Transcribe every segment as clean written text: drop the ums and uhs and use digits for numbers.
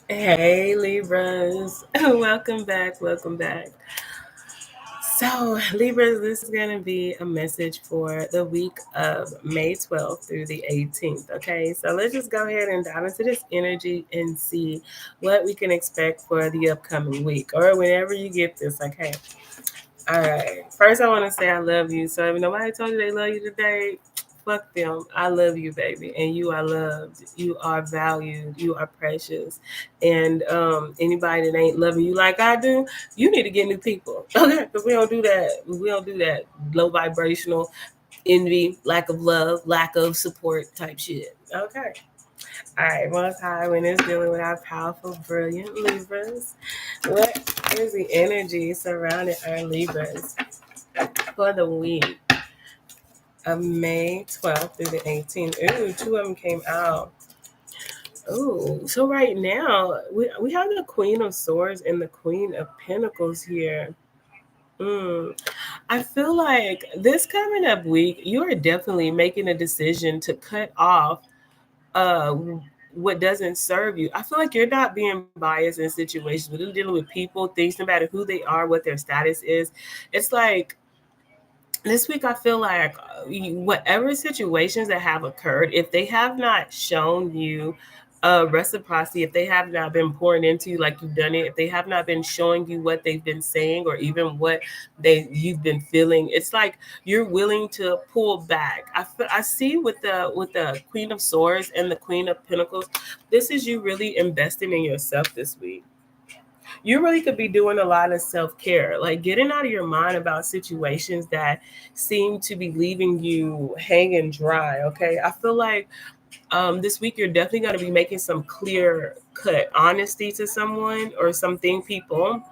Hey Libras, welcome back, welcome back. So, Libras, this is going to be a message for the week of May 12th through the 18th. Okay, so let's just go ahead and dive into this energy and see what we can expect for the upcoming week or whenever you get this. Okay, all right. First, I want to say I love you. So, if nobody told you they love you today, fuck them. I love you, baby. And you are loved. You are valued. You are precious. And anybody that ain't loving you like I do, you need to get new people. Okay? Because we don't do that. We don't do that low vibrational envy, lack of love, lack of support type shit. Okay. All right. Most high when it's dealing with our powerful, brilliant Libras. What is the energy surrounding our Libras for the week of May 12th through the 18th? Ooh, two of them came out. Ooh, so right now we have the Queen of Swords and the Queen of Pentacles here. Mm. I feel like this coming up week, you are definitely making a decision to cut off uh what doesn't serve you. I feel like you're not being biased in situations when you're dealing with people, things, no matter who they are, what their status is. It's like this week I feel like whatever situations that have occurred, if they have not shown you reciprocity, if they have not been pouring into you like you've done it, if they have not been showing you what they've been saying or even what you've been feeling, it's like you're willing to pull back. I see with the Queen of Swords and the Queen of Pentacles, this is you really investing in yourself this week. You really could be doing a lot of self-care, like getting out of your mind about situations that seem to be leaving you hanging dry. Okay, I feel like this week you're definitely going to be making some clear cut honesty to someone or something, people.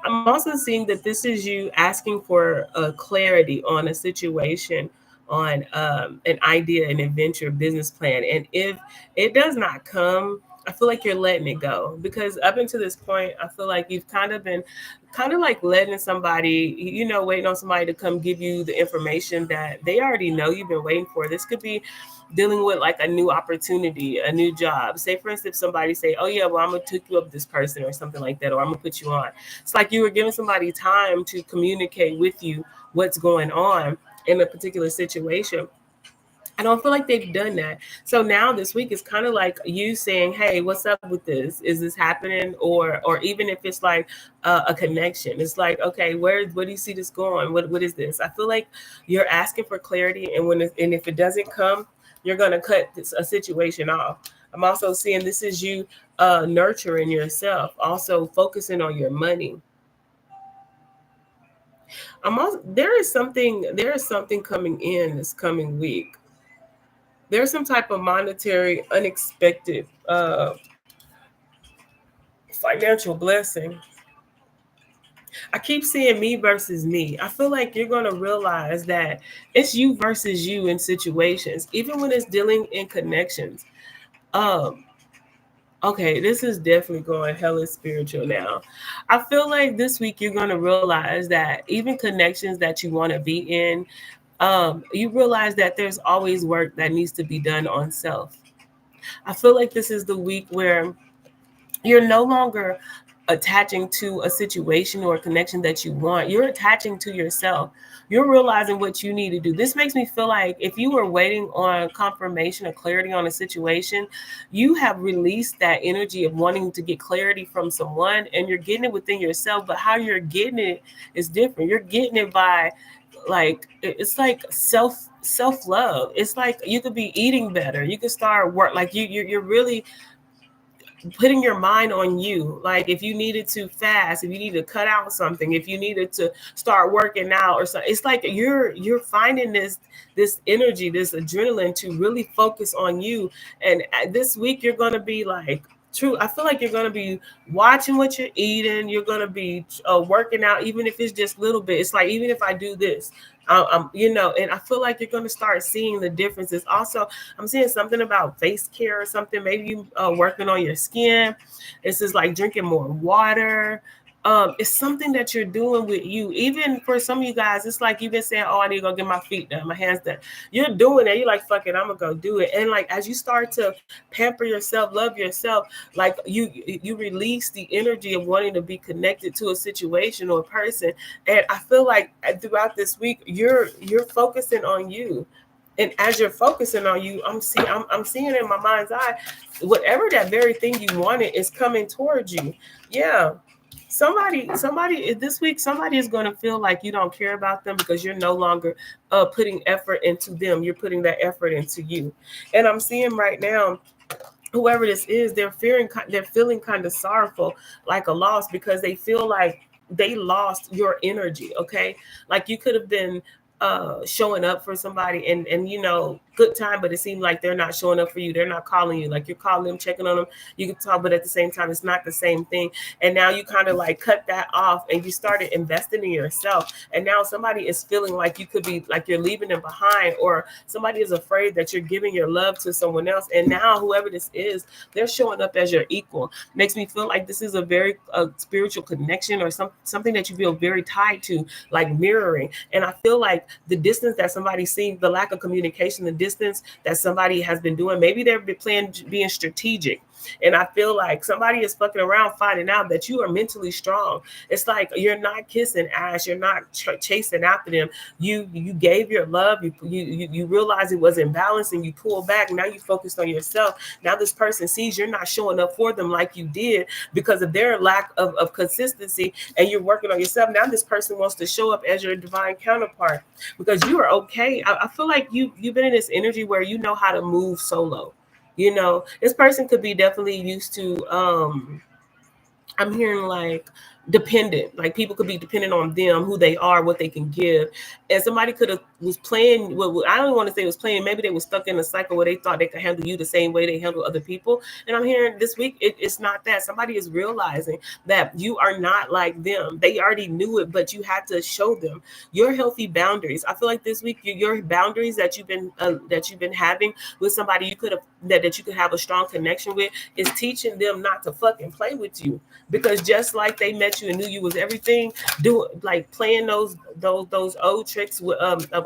I'm also seeing that this is you asking for clarity on a situation, on an idea, an adventure, business plan. And if it does not come, I feel like you're letting it go, because up until this point, I feel like you've kind of been like letting somebody, waiting on somebody to come give you the information that they already know you've been waiting for. This could be dealing with like a new opportunity, a new job. Say, for instance, somebody say, "Oh yeah, well, I'm gonna hook you up with this person," or something like that, or "I'm gonna put you on." It's like you were giving somebody time to communicate with you what's going on in a particular situation. I don't feel like they've done that. So now this week is kind of like you saying, "Hey, what's up with this? Is this happening?" Or even if it's like a connection, it's like, "Okay, where do you see this going? What is this?" I feel like you're asking for clarity, and and if it doesn't come, you're gonna cut a situation off. I'm also seeing this is you nurturing yourself, also focusing on your money. There is something coming in this coming week. There's some type of monetary unexpected financial blessing. I keep seeing me versus me. I feel like you're going to realize that it's you versus you in situations, even when it's dealing in connections. um okay, this is definitely going hella spiritual now. I feel like this week you're going to realize that even connections that you want to be in, you realize that there's always work that needs to be done on self. I feel like this is the week where you're no longer attaching to a situation or a connection that you want. You're attaching to yourself. You're realizing what you need to do. This makes me feel like if you were waiting on confirmation or clarity on a situation, you have released that energy of wanting to get clarity from someone, and you're getting it within yourself. But how you're getting it is different. You're getting it by, like, it's like self love. It's like you could be eating better. You could start work, like you're really putting your mind on you. Like if you needed to fast, if you needed to cut out something, if you needed to start working out or something, it's like you're finding this energy, this adrenaline to really focus on you. And this week you're going to be like, true, I feel like you're going to be watching what you're eating. You're going to be working out, even if it's just a little bit. It's like, even if I do this, and I feel like you're going to start seeing the differences. Also, I'm seeing something about face care or something. Maybe you working on your skin. This is like drinking more water. It's something that you're doing with you. Even for some of you guys, it's like you've been saying, oh, I need to go get my feet done, my hands done. You're doing it. You're like, fuck it, I'm gonna go do it. And like, as you start to pamper yourself, love yourself, like you release the energy of wanting to be connected to a situation or a person. And I feel like throughout this week, you're focusing on you. And as you're focusing on you, I'm seeing in my mind's eye, whatever that very thing you wanted is coming towards you. Yeah. Somebody this week, somebody is going to feel like you don't care about them because you're no longer putting effort into them. You're putting that effort into you. And I'm seeing right now, whoever this is, they're feeling kind of sorrowful, like a loss, because they feel like they lost your energy. Okay, like you could have been showing up for somebody, and good time, but it seemed like they're not showing up for you. They're not calling you. Like you're calling them, checking on them. You can talk, but at the same time, it's not the same thing. And now you kind of like cut that off, and you started investing in yourself. And now somebody is feeling like you could be like you're leaving them behind, or somebody is afraid that you're giving your love to someone else. And now whoever this is, they're showing up as your equal. Makes me feel like this is a very spiritual connection, or something that you feel very tied to, like mirroring. And I feel like the distance that somebody's seeing, the lack of communication, the distance that somebody has been doing, maybe they're playing being strategic. And I feel like somebody is fucking around finding out that you are mentally strong. It's like you're not kissing ass, you're not chasing after them. You gave your love, you realize it was imbalanced, and you pull back. Now you focused on yourself. Now this person sees you're not showing up for them like you did because of their lack of consistency, and you're working on yourself. Now this person wants to show up as your divine counterpart because you are okay. I feel like you've been in this energy where you know how to move solo. This person could be definitely used to I'm hearing like dependent, like people could be dependent on them, who they are, what they can give. And somebody could have was playing, well, I don't want to say it was playing, maybe they were stuck in a cycle where they thought they could handle you the same way they handle other people. And I'm hearing this week it's not that. Somebody is realizing that you are not like them. They already knew it, but you had to show them your healthy boundaries. I feel like this week your boundaries that you've been having with somebody you could have that you could have a strong connection with is teaching them not to fucking play with you. Because just like they met you and knew you was everything, like playing those old tricks with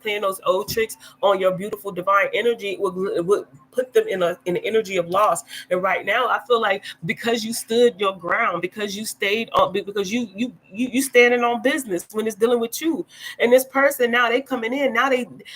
playing those old tricks on your beautiful divine energy would put them in an energy of loss. And right now I feel like because you stood your ground, because you stayed on, because you standing on business when it's dealing with you. And this person, now they coming in, now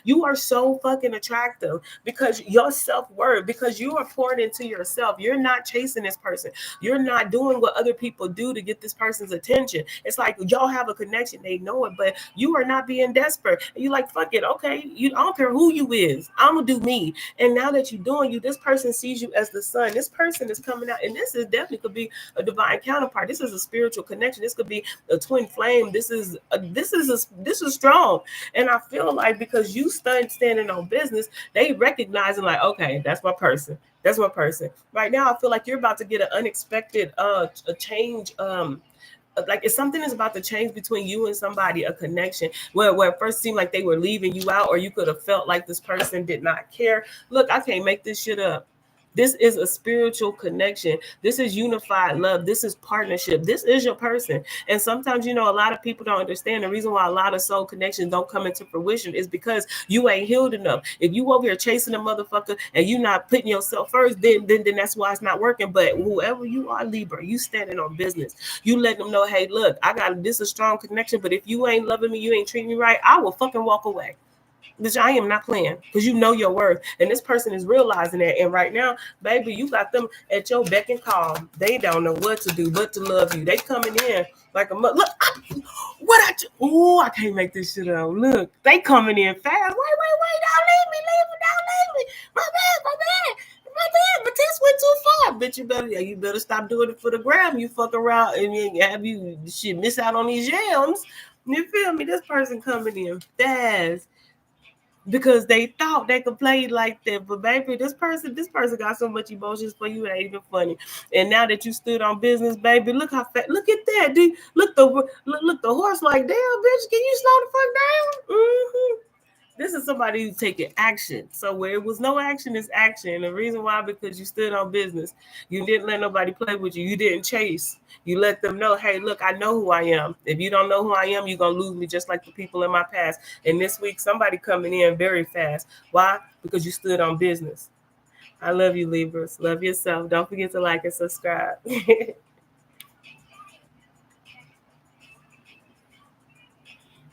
you are so fucking attractive because your self-worth, because you are pouring into yourself. You're not chasing this person. You're not doing what other people do to get this person's attention. It's like y'all have a connection, they know it, but you are not being desperate. And you like, fuck it, okay, I don't care who you is, I'm gonna do me. And now that you're doing you, this person sees you as the sun. This person is coming out, and this is definitely could be a divine counterpart. This is a spiritual connection. This could be a twin flame. This is strong. And I feel like because you standing on business, they recognizing like, okay, that's my person. That's one person. Right now, I feel like you're about to get an unexpected a change. Like if something is about to change between you and somebody, a connection where it first seemed like they were leaving you out, or you could have felt like this person did not care. Look, I can't make this shit up. This is a spiritual connection. This is unified love. This is partnership. This is your person. And sometimes, a lot of people don't understand the reason why a lot of soul connections don't come into fruition is because you ain't healed enough. If you over here chasing a motherfucker and you not putting yourself first, then that's why it's not working. But whoever you are, Libra, you standing on business. You let them know, hey, look, I got this a strong connection, but if you ain't loving me, you ain't treating me right, I will fucking walk away. Bitch, I am not playing, because you know your worth. And this person is realizing that. And right now, baby, you got them at your beck and call. They don't know what to do but to love you. They coming in like a mother. Look, I can't make this shit up. Look, they coming in fast. Wait, don't leave me. My bad. But this went too far. Bitch, you better stop doing it for the gram. You fuck around and have you shit miss out on these gems. You feel me? This person coming in fast because they thought they could play like that. But baby, this person got so much emotions for you, it ain't even funny. And now that you stood on business, baby, look how fat. Look at that, look the horse like, damn, bitch, can you slow the fuck down? This is somebody who's taking action. So where it was no action is action. The reason why, because you stood on business. You didn't let nobody play with you. You didn't chase. You let them know, hey, look, I know who I am. If you don't know who I am, you're going to lose me just like the people in my past. And this week, somebody coming in very fast. Why? Because you stood on business. I love you, Libras. Love yourself. Don't forget to like and subscribe.